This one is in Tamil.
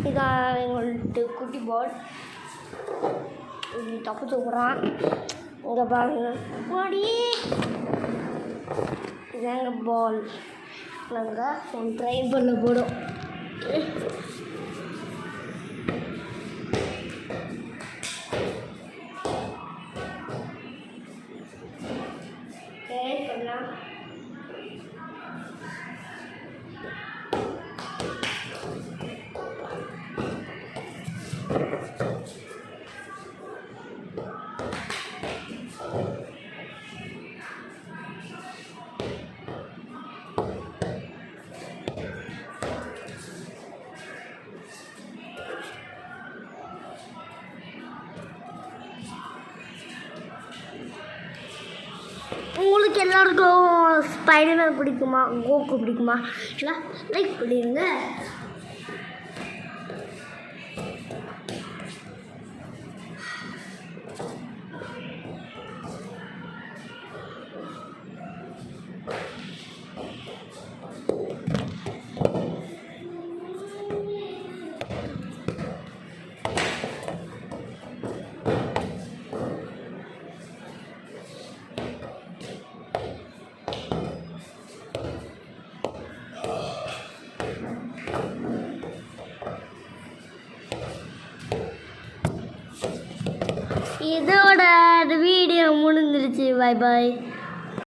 இதான் எங்கள்கிட்ட குட்டி பால். தப்பு தூக்குறான். இங்கே பாருங்க ஓடி. இதாங்க பால். நாங்கள் ட்ரை பண்ண போடும். பண்ணலாம். உங்களுக்கு எல்லாருக்கும் ஸ்பைடர்மேன் பிடிக்குமா, கோகு பிடிக்குமா? இல்லை லைக் பண்ணிடுங்க. இதோட வீடியோ முடிஞ்சிருச்சு. பாய் பாய்.